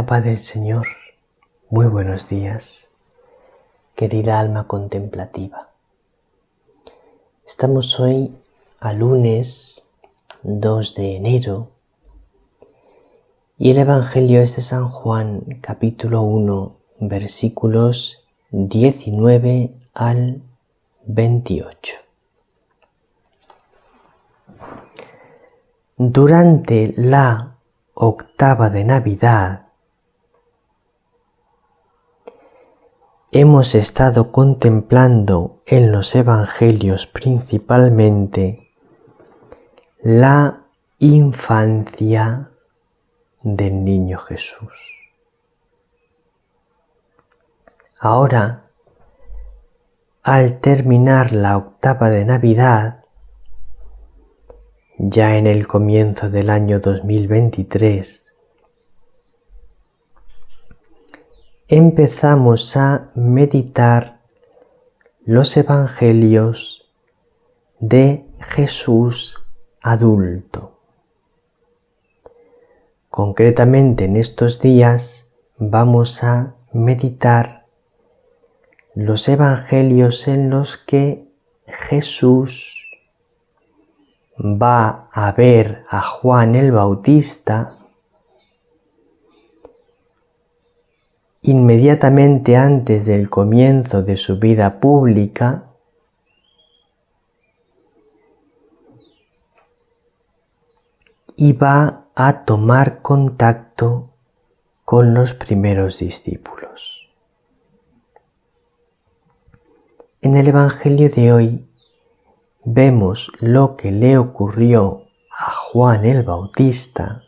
La paz del Señor. Muy buenos días, querida alma contemplativa. Estamos hoy a lunes 2 de enero y el Evangelio es de San Juan, capítulo 1, versículos 19 al 28. Durante la octava de Navidad, hemos estado contemplando en los Evangelios principalmente la infancia del niño Jesús. Ahora, al terminar la octava de Navidad, ya en el comienzo del año 2023, empezamos a meditar los Evangelios de Jesús adulto. Concretamente en estos días vamos a meditar los Evangelios en los que Jesús va a ver a Juan el Bautista inmediatamente antes del comienzo de su vida pública y va a tomar contacto con los primeros discípulos. En el Evangelio de hoy vemos lo que le ocurrió a Juan el Bautista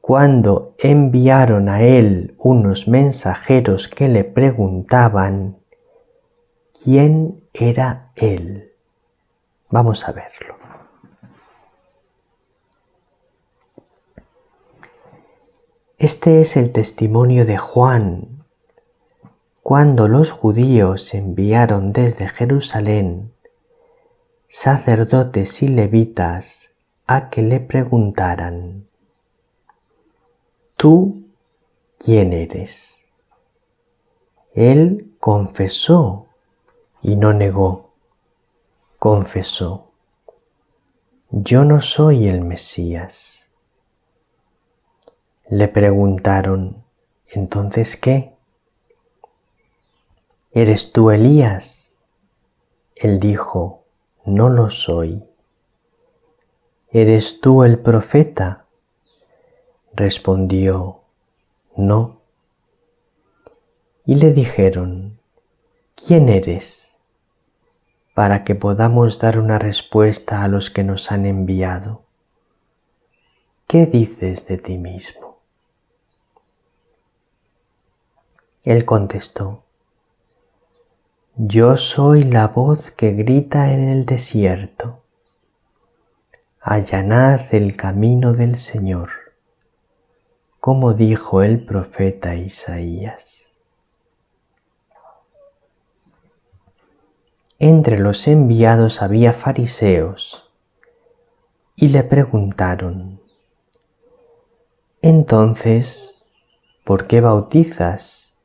cuando enviaron a él unos mensajeros que le preguntaban quién era él. Vamos a verlo. Este es el testimonio de Juan cuando los judíos enviaron desde Jerusalén sacerdotes y levitas a que le preguntaran: ¿Tú quién eres? Él confesó y no negó. Confesó: yo no soy el Mesías. Le preguntaron: ¿entonces qué? ¿Eres tú Elías? Él dijo: no lo soy. ¿Eres tú el profeta? Respondió: no. Y le dijeron: ¿quién eres? Para que podamos dar una respuesta a los que nos han enviado. ¿Qué dices de ti mismo? Él contestó: yo soy la voz que grita en el desierto. Allanad el camino del Señor, como dijo el profeta Isaías. Entre los enviados había fariseos y le preguntaron: entonces, ¿por qué bautizas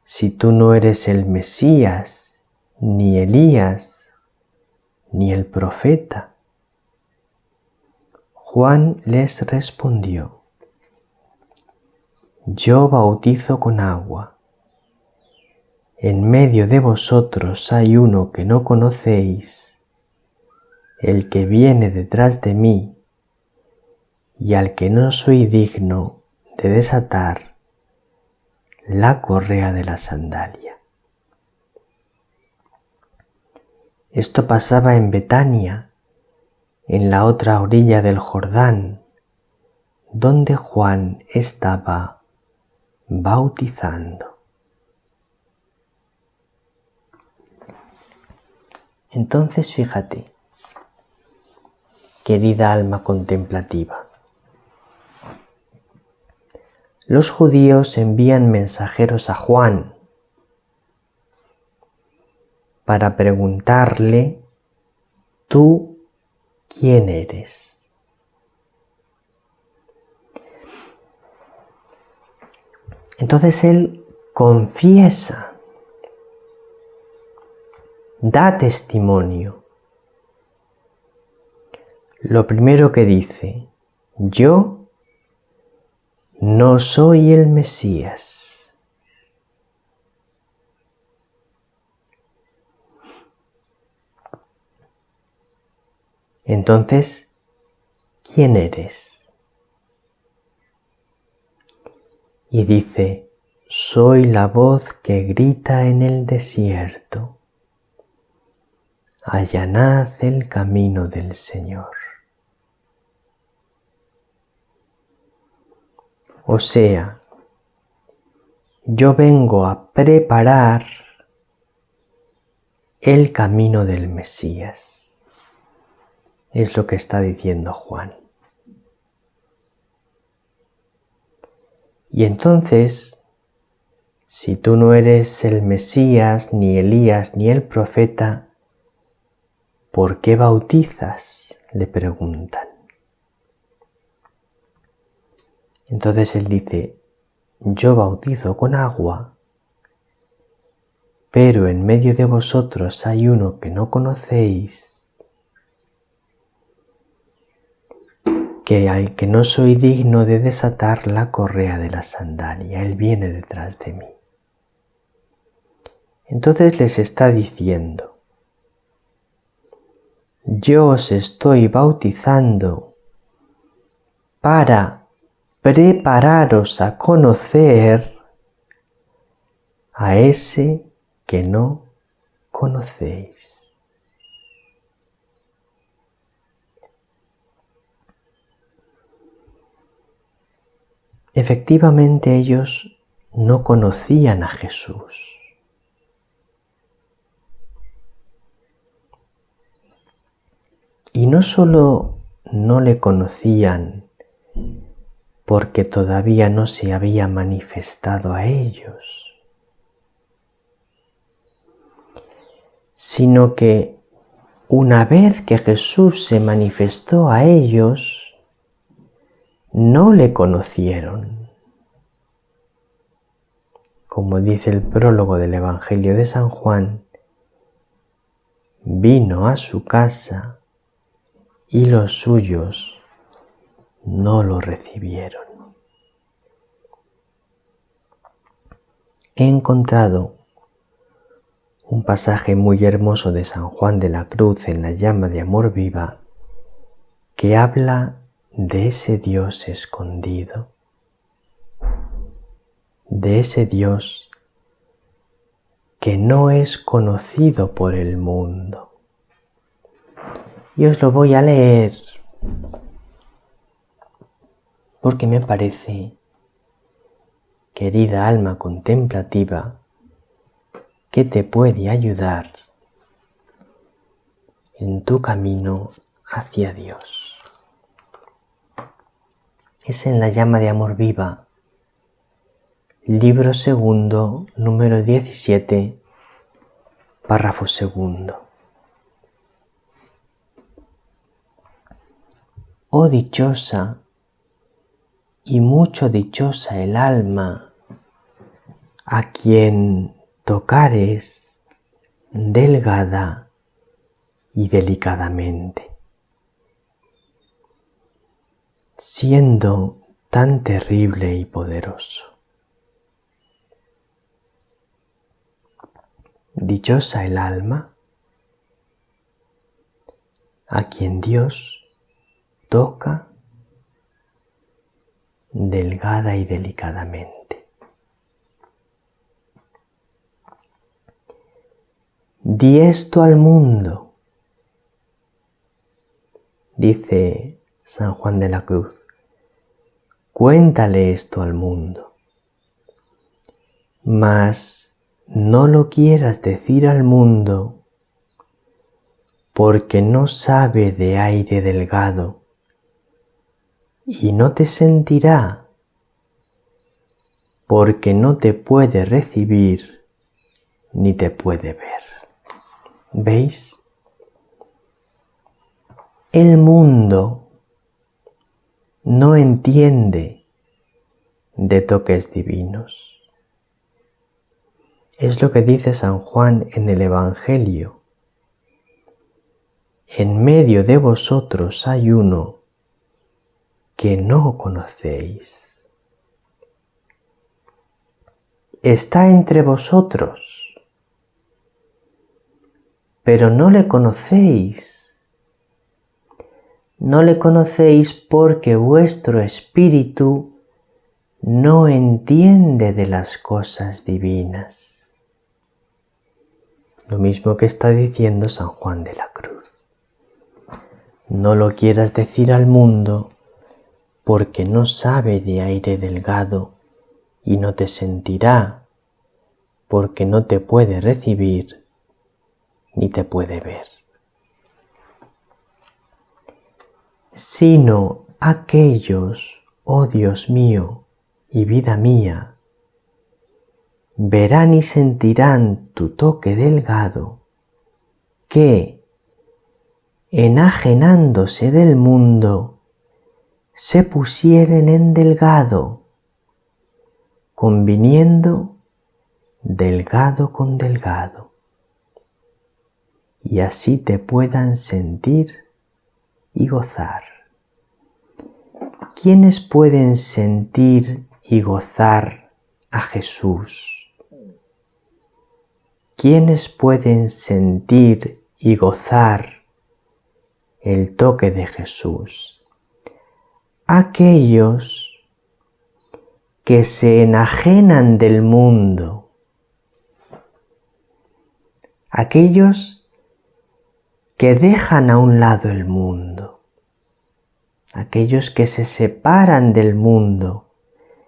si tú no eres el Mesías, ni Elías, ni el profeta? Juan les respondió: yo bautizo con agua. En medio de vosotros hay uno que no conocéis, el que viene detrás de mí, y al que no soy digno de desatar la correa de la sandalia. Esto pasaba en Betania, en la otra orilla del Jordán, donde Juan estaba bautizando. Entonces fíjate, querida alma contemplativa, los judíos envían mensajeros a Juan para preguntarle: ¿tú quién eres? Entonces él confiesa, da testimonio. Lo primero que dice: yo no soy el Mesías. Entonces, ¿quién eres? Y dice: soy la voz que grita en el desierto, allanad el camino del Señor. O sea, yo vengo a preparar el camino del Mesías. Es lo que está diciendo Juan. Y entonces, si tú no eres el Mesías, ni Elías, ni el profeta, ¿por qué bautizas?, le preguntan. Entonces él dice: yo bautizo con agua, pero en medio de vosotros hay uno que no conocéis, que al que no soy digno de desatar la correa de la sandalia, él viene detrás de mí. Entonces les está diciendo: yo os estoy bautizando para prepararos a conocer a ese que no conocéis. Efectivamente, ellos no conocían a Jesús. Y no solo no le conocían porque todavía no se había manifestado a ellos, sino que una vez que Jesús se manifestó a ellos, no le conocieron. Como dice el prólogo del Evangelio de San Juan, vino a su casa y los suyos no lo recibieron. He encontrado un pasaje muy hermoso de San Juan de la Cruz en la llama de amor viva que habla de ese Dios escondido, de ese Dios que no es conocido por el mundo. Y os lo voy a leer porque me parece, querida alma contemplativa, que te puede ayudar en tu camino hacia Dios. Es en la llama de amor viva, libro segundo, número 17, párrafo segundo. Oh dichosa y mucho dichosa el alma a quien tocares delgada y delicadamente, siendo tan terrible y poderoso. Dichosa el alma a quien Dios toca delgada y delicadamente. Di esto al mundo, dice San Juan de la Cruz. Cuéntale esto al mundo, mas no lo quieras decir al mundo, porque no sabe de aire delgado y no te sentirá, porque no te puede recibir ni te puede ver. ¿Veis? El mundo no entiende de toques divinos. Es lo que dice San Juan en el Evangelio. En medio de vosotros hay uno que no conocéis. Está entre vosotros, pero no le conocéis. No le conocéis porque vuestro espíritu no entiende de las cosas divinas. Lo mismo que está diciendo San Juan de la Cruz. No lo quieras decir al mundo porque no sabe de aire delgado y no te sentirá porque no te puede recibir ni te puede ver. Sino aquellos, oh Dios mío y vida mía, verán y sentirán tu toque delgado, que, enajenándose del mundo, se pusieren en delgado, conviniendo delgado con delgado, y así te puedan sentir y gozar. ¿Quiénes pueden sentir y gozar a Jesús? ¿Quiénes pueden sentir y gozar el toque de Jesús? Aquellos que se enajenan del mundo, aquellos que dejan a un lado el mundo, aquellos que se separan del mundo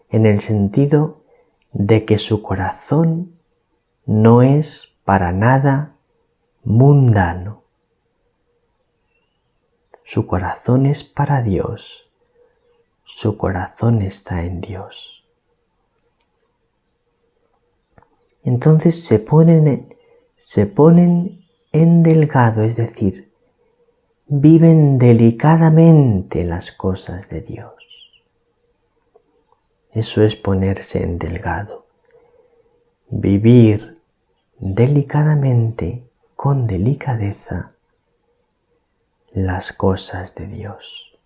en el sentido de que su corazón no es para nada mundano. Su corazón es para Dios, su corazón está en Dios. Entonces se ponen en delgado, es decir, viven delicadamente las cosas de Dios. Eso es ponerse en delgado, vivir delicadamente, con delicadeza, las cosas de Dios.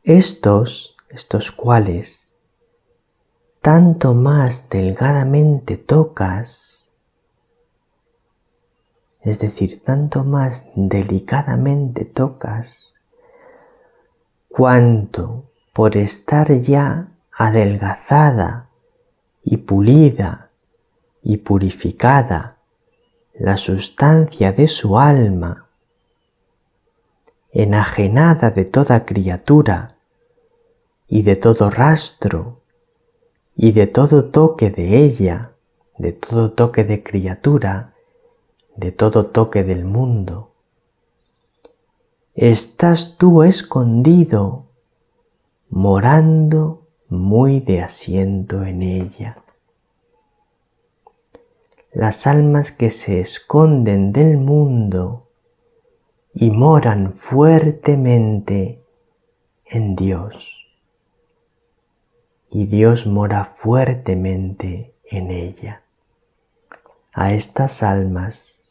Estos cuales tanto más delgadamente tocas, es decir, tanto más delicadamente tocas, cuanto por estar ya adelgazada y pulida y purificada la sustancia de su alma, enajenada de toda criatura y de todo rastro y de todo toque de ella, de todo toque de criatura, de todo toque del mundo, estás tú escondido, morando muy de asiento en ella. Las almas que se esconden del mundo y moran fuertemente en Dios, y Dios mora fuertemente en ella. A estas almas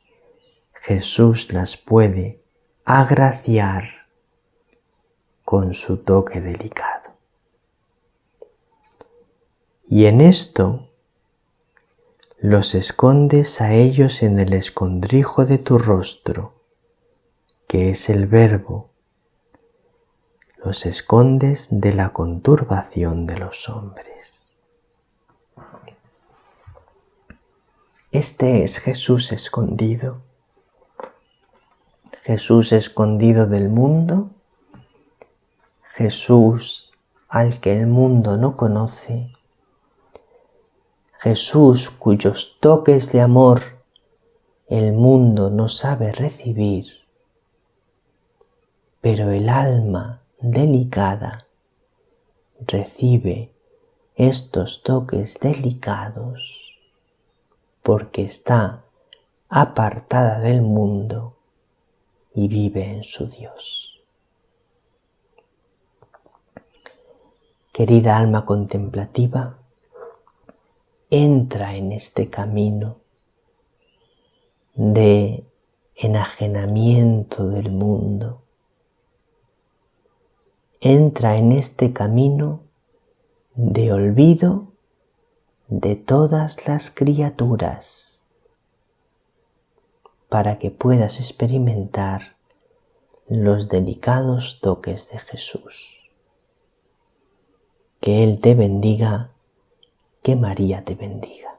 Jesús las puede agraciar con su toque delicado. Y en esto los escondes a ellos en el escondrijo de tu rostro, que es el Verbo. Los escondes de la conturbación de los hombres. Este es Jesús escondido. Jesús escondido del mundo. Jesús al que el mundo no conoce. Jesús cuyos toques de amor el mundo no sabe recibir, pero el alma delicada recibe estos toques delicados porque está apartada del mundo y vive en su Dios. Querida alma contemplativa, entra en este camino de enajenamiento del mundo. Entra en este camino de olvido de todas las criaturas para que puedas experimentar los delicados toques de Jesús. Que Él te bendiga, que María te bendiga.